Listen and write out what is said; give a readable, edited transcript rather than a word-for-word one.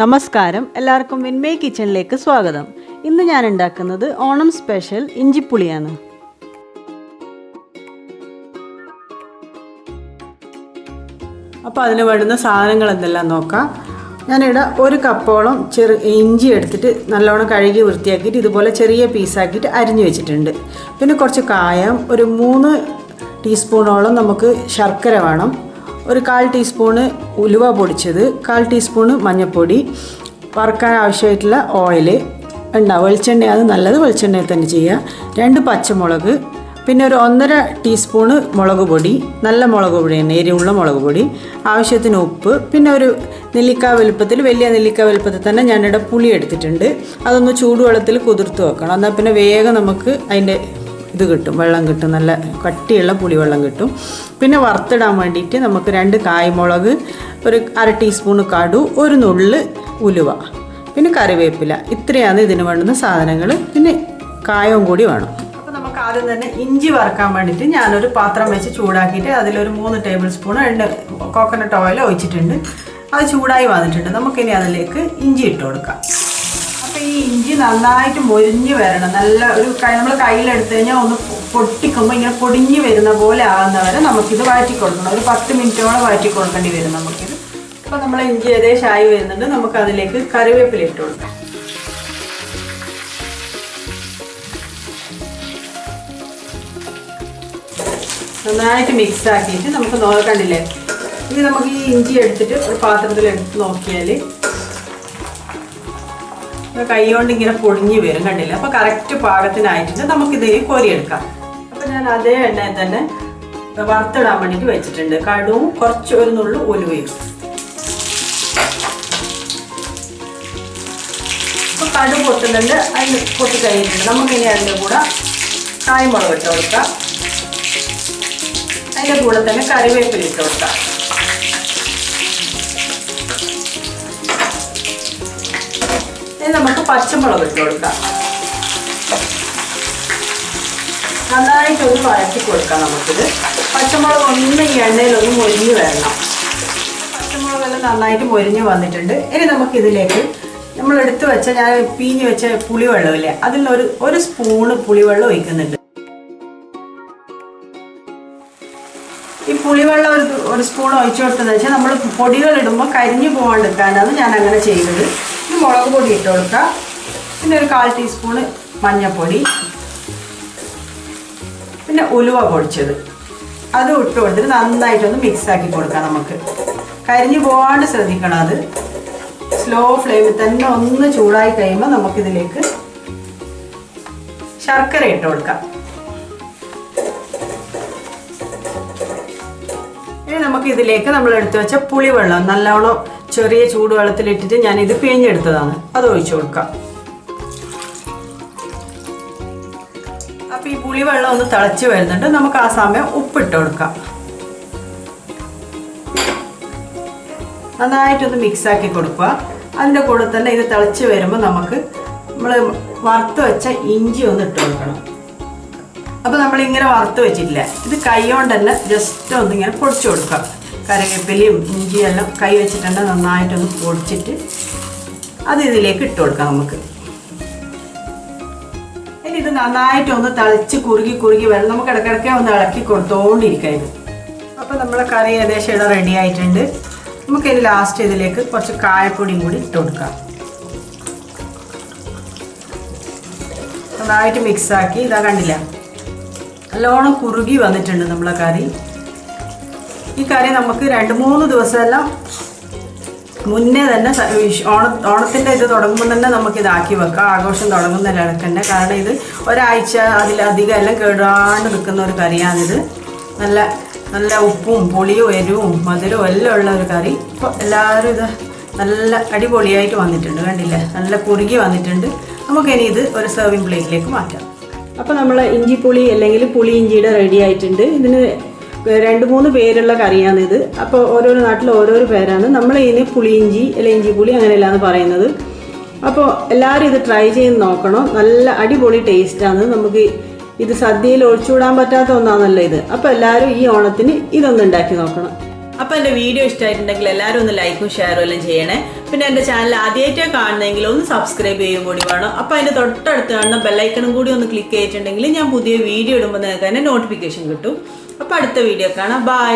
നമസ്കാരം, എല്ലാവർക്കും വിൻമയ് കിച്ചണിലേക്ക് സ്വാഗതം. ഇന്ന് ഞാൻ ഉണ്ടാക്കുന്നത് ഓണം സ്പെഷ്യൽ ഇഞ്ചിപ്പുളിയാണ്. അപ്പോൾ അതിന് വേണ്ടുന്ന സാധനങ്ങൾ എന്തെല്ലാം നോക്കാം. ഞാനിവിടെ ഒരു കപ്പോളം ഇഞ്ചി എടുത്തിട്ട് നല്ലോണം കഴുകി വൃത്തിയാക്കിയിട്ട് ഇതുപോലെ ചെറിയ പീസാക്കിയിട്ട് അരിഞ്ഞു വെച്ചിട്ടുണ്ട്. പിന്നെ കുറച്ച് കായം, ഒരു 3 ടീസ്പൂണോളം നമുക്ക് ശർക്കര വേണം, ഒരു 1/4 ടീസ്പൂണ് ഉലുവ പൊടിച്ചത്, 1/4 ടീസ്പൂണ് മഞ്ഞൾപ്പൊടി, വറുക്കാൻ ആവശ്യമായിട്ടുള്ള ഓയിൽ ഉണ്ടാവും. വെളിച്ചെണ്ണയാണ് നല്ലത്, വെളിച്ചെണ്ണയിൽ തന്നെ ചെയ്യുക. 2 പച്ചമുളക്, പിന്നെ ഒരു 1.5 ടീസ്പൂണ് മുളക് പൊടി, നല്ല മുളക് പൊടി തന്നെ, എരിവുള്ള മുളക് പൊടി, ആവശ്യത്തിന് ഉപ്പ്, പിന്നെ ഒരു നെല്ലിക്ക വലുപ്പത്തിൽ, വലിയ നെല്ലിക്ക വലുപ്പത്തിൽ തന്നെ ഞാനിവിടെ പുളി എടുത്തിട്ടുണ്ട്. അതൊന്ന് ചൂടുവെള്ളത്തിൽ കുതിർത്ത് വെക്കണം. എന്നാൽ പിന്നെ വേഗം നമുക്ക് അതിൻ്റെ ഇത് കിട്ടും, വെള്ളം കിട്ടും, നല്ല കട്ടിയുള്ള പുളിവെള്ളം കിട്ടും. പിന്നെ വറുത്തിടാൻ വേണ്ടിയിട്ട് നമുക്ക് 2 കായ്മുളക്, ഒരു 1/2 ടീസ്പൂണ് കടു, ഒരു നുള്ള് ഉലുവ, പിന്നെ കറിവേപ്പില. ഇത്രയാണ് ഇതിന് വേണ്ടുന്ന സാധനങ്ങൾ. പിന്നെ കായവും കൂടി വേണം. അപ്പോൾ നമുക്ക് ആദ്യം തന്നെ ഇഞ്ചി വറുക്കാൻ വേണ്ടിയിട്ട് ഞാനൊരു പാത്രം വെച്ച് ചൂടാക്കിയിട്ട് അതിലൊരു 3 ടേബിൾ സ്പൂൺ കോക്കനട്ട് ഓയിൽ ഒഴിച്ചിട്ടുണ്ട്. അത് ചൂടായി വന്നിട്ടുണ്ട്. നമുക്കിനി അതിലേക്ക് ഇഞ്ചി ഇട്ട് കൊടുക്കാം. അപ്പോൾ ഈ ഇഞ്ചി നന്നായിട്ട് മൊരിഞ്ഞ് വരണം. നല്ല ഒരു നമ്മൾ കയ്യിലെടുത്ത് കഴിഞ്ഞാൽ ഒന്ന് പൊട്ടിക്കുമ്പോൾ ഇങ്ങനെ പൊടിഞ്ഞ് വരുന്ന പോലെ ആകുന്നവരെ നമുക്കിത് വഴറ്റി കൊടുക്കണം. ഒരു 10 മിനിറ്റോളം വഴറ്റി കൊടുക്കേണ്ടി വരും നമുക്കിത്. അപ്പോൾ നമ്മൾ ഇഞ്ചി ഏകദേശം ആയി വരുന്നുണ്ട്. നമുക്ക് അതിലേക്ക് കറിവേപ്പില ഇട്ട് കൊടുക്കാം. നന്നായിട്ട് മിക്സ് ആക്കിയിട്ട് നമുക്ക് നോക്കണ്ടില്ലേ, ഇത് നമുക്ക് ഈ ഇഞ്ചി എടുത്തിട്ട് ഒരു പാത്രത്തിൽ എടുത്ത് നോക്കിയാൽ കൈ കൊണ്ട് ഇങ്ങനെ പൊടിഞ്ഞ് വരും, കണ്ടില്ല? അപ്പോൾ കറക്റ്റ് പാകത്തിനായിട്ടുണ്ട്. നമുക്കിത് കോരിയെടുക്കാം. അപ്പോൾ ഞാൻ അതേ എണ്ണയിൽ തന്നെ വറുത്തിടാൻ വേണ്ടിയിട്ട് വെച്ചിട്ടുണ്ട്. കടുവും കുറച്ച് ഒരു നുള്ളു ഉലുവയും. അപ്പോൾ കടു പൊട്ടുന്നുണ്ട്, അതിന് പൊട്ടി കഴിഞ്ഞിട്ടുണ്ട്. നമുക്കിനി അതിൻ്റെ കൂടെ കായ്മുളക് ഇട്ട് കൊടുക്കാം. അതിൻ്റെ കൂടെ തന്നെ കറിവേപ്പില ഇട്ട് കൊടുക്കാം. നമുക്ക് പച്ചമുളക് ഇട്ട് കൊടുക്കാം. നന്നായിട്ടൊന്ന് വഴറ്റി കൊടുക്കാം. നമുക്കിത് പച്ചമുളക് ഒന്ന് ഈ എണ്ണയിലൊന്ന് മൊരിഞ്ഞ് വരണം. പച്ചമുളകെല്ലാം നന്നായിട്ട് മൊരിഞ്ഞ് വന്നിട്ടുണ്ട്. ഇനി നമുക്കിതിലേക്ക് നമ്മൾ എടുത്തു വെച്ച, ഞാൻ പീഞ്ഞ് വെച്ച പുളിവെള്ളമില്ലേ, അതിൽ ഒരു സ്പൂണ് പുളിവെള്ളം ഒഴിക്കുന്നുണ്ട്. ഈ പുളിവെള്ളം ഒരു സ്പൂൺ ഒഴിച്ചു കൊടുത്തതെന്ന് വെച്ചാൽ നമ്മൾ പൊടികൾ ഇടുമ്പോൾ കരിഞ്ഞു പോകാണ്ടിരിക്കാനാണ് ഞാൻ അങ്ങനെ ചെയ്തത്. ഈ മുളക് പൊടി ഇട്ട് കൊടുക്കാം. പിന്നെ ഒരു 1/4 ടീസ്പൂണ് മഞ്ഞൾപ്പൊടി, പിന്നെ ഉലുവ പൊടിച്ചത്, അതും ഇട്ട് കൊടുത്തിട്ട് നന്നായിട്ടൊന്ന് മിക്സ് ആക്കി കൊടുക്കാം. നമുക്ക് കരിഞ്ഞു പോകാണ്ട് ശ്രദ്ധിക്കണം. അത് സ്ലോ ഫ്ലെയിമിൽ തന്നെ ഒന്ന് ചൂടായി കഴിയുമ്പോൾ നമുക്കിതിലേക്ക് ശർക്കര ഇട്ട് കൊടുക്കാം. ഇനി നമുക്കിതിലേക്ക് നമ്മൾ എടുത്തു വെച്ച പുളിവെള്ളം നല്ലോണം ചെറിയ ചൂടുവെള്ളത്തിലിട്ടിട്ട് ഞാനിത് പിഴിഞ്ഞെടുത്തതാണ്, അത് ഒഴിച്ചു കൊടുക്കാം. അപ്പോൾ ഈ പുളിവെള്ളം ഒന്ന് തിളച്ച് വരുന്നുണ്ട്. നമുക്ക് ആ സമയം ഉപ്പിട്ട് കൊടുക്കാം. നന്നായിട്ടൊന്ന് മിക്സാക്കി കൊടുക്കുക. അതിൻ്റെ കൂടെ തന്നെ ഇത് തിളച്ച് വരുമ്പോൾ നമുക്ക് നമ്മൾ വറുത്ത് വെച്ച ഇഞ്ചി ഒന്ന് ഇട്ട് കൊടുക്കണം. അപ്പോൾ നമ്മളിങ്ങനെ വറുത്ത് വെച്ചിട്ടില്ല, ഇത് കൈ കൊണ്ട് തന്നെ ജസ്റ്റ് ഒന്നിങ്ങനെ പൊടിച്ചു കൊടുക്കാം. കറിവേപ്പിലയും ഇഞ്ചിയെല്ലാം കൈ വെച്ചിട്ടുണ്ട് നന്നായിട്ടൊന്ന് പൊടിച്ചിട്ട് അത് ഇതിലേക്ക് ഇട്ട് കൊടുക്കാം നമുക്ക്. ഇനി ഇത് നന്നായിട്ടൊന്ന് തിളച്ച് കുറുകി വരണം. നമുക്ക് ഇടയ്ക്കിടയ്ക്ക് ഒന്ന് ഇളക്കി കൊടുത്തോണ്ടിരിക്കാം ഇത്. അപ്പോൾ നമ്മളെ കറി ഏകദേശം ഇവിടെ റെഡി ആയിട്ടുണ്ട്. നമുക്കിത് ലാസ്റ്റ് ഇതിലേക്ക് കുറച്ച് കായപ്പൊടിയും കൂടി ഇട്ട് കൊടുക്കാം. നന്നായിട്ട് മിക്സാക്കി, ഇതാ കണ്ടില്ല, നല്ലോണം കുറുകി വന്നിട്ടുണ്ട് നമ്മളെ കറി. ഈ കറി നമുക്ക് 2-3 ദിവസമെല്ലാം മുന്നേ തന്നെ ഓണത്തിൻ്റെ ഇത് തുടങ്ങുമ്പോൾ തന്നെ നമുക്കിതാക്കി വെക്കാം. ആഘോഷം തുടങ്ങുന്നതിൽ ഇടയ്ക്കന്നെ, കാരണം ഇത് ഒരാഴ്ച അതിലധികം എല്ലാം കേടാണ്ട് നിൽക്കുന്ന ഒരു കറിയാണിത്. നല്ല ഉപ്പും പുളിയും എരിവും മധുരവും എല്ലാം ഉള്ള ഒരു കറി. ഇപ്പോൾ എല്ലാവരും ഇത് നല്ല അടിപൊളിയായിട്ട് വന്നിട്ടുണ്ട്, കണ്ടില്ലേ? നല്ല കുറുകി വന്നിട്ടുണ്ട്. നമുക്കിനി ഇത് ഒരു സെർവിങ് പ്ലേറ്റിലേക്ക് മാറ്റാം. അപ്പോൾ നമ്മൾ ഇഞ്ചിപ്പുളി അല്ലെങ്കിൽ പുളി ഇഞ്ചിയുടെ റെഡി ആയിട്ടുണ്ട്. ഇതിന് 2-3 പേരുള്ള കറിയാണിത്. അപ്പോൾ ഓരോരോ നാട്ടിൽ ഓരോരോ പേരാണ്. നമ്മൾ ഇതിന് പുളിയിഞ്ചി അല്ലെങ്കിൽ ഇഞ്ചിപ്പുളി അങ്ങനെയല്ലാന്ന് പറയുന്നത്. അപ്പോൾ എല്ലാവരും ഇത് ട്രൈ ചെയ്ത് നോക്കണം. നല്ല അടിപൊളി ടേസ്റ്റാണ്. നമുക്ക് ഇത് സദ്യയിൽ ഒഴിച്ചുകൂടാൻ പറ്റാത്ത ഒന്നാണല്ലോ ഇത്. അപ്പോൾ എല്ലാവരും ഈ ഓണത്തിന് ഇതൊന്ന് ഉണ്ടാക്കി നോക്കണം. അപ്പോൾ എൻ്റെ വീഡിയോ ഇഷ്ടമായിട്ടുണ്ടെങ്കിൽ എല്ലാവരും ഒന്ന് ലൈക്കും ഷെയറും എല്ലാം ചെയ്യണേ. പിന്നെ എൻ്റെ ചാനൽ ആദ്യമായിട്ടാണ് കാണുന്നതെങ്കിൽ ഒന്ന് സബ്സ്ക്രൈബ് ചെയ്യും കൂടി വേണം. അപ്പോൾ അതിൻ്റെ തൊട്ടടുത്ത് കാണുന്ന ബെല്ലൈക്കണും കൂടി ഒന്ന് ക്ലിക്ക് ചെയ്തിട്ടുണ്ടെങ്കിൽ ഞാൻ പുതിയ വീഡിയോ ഇടുമ്പോൾ നിങ്ങൾക്ക് തന്നെ നോട്ടിഫിക്കേഷൻ കിട്ടും. അപ്പോൾ അടുത്ത വീഡിയോ കാണാം. ബൈ.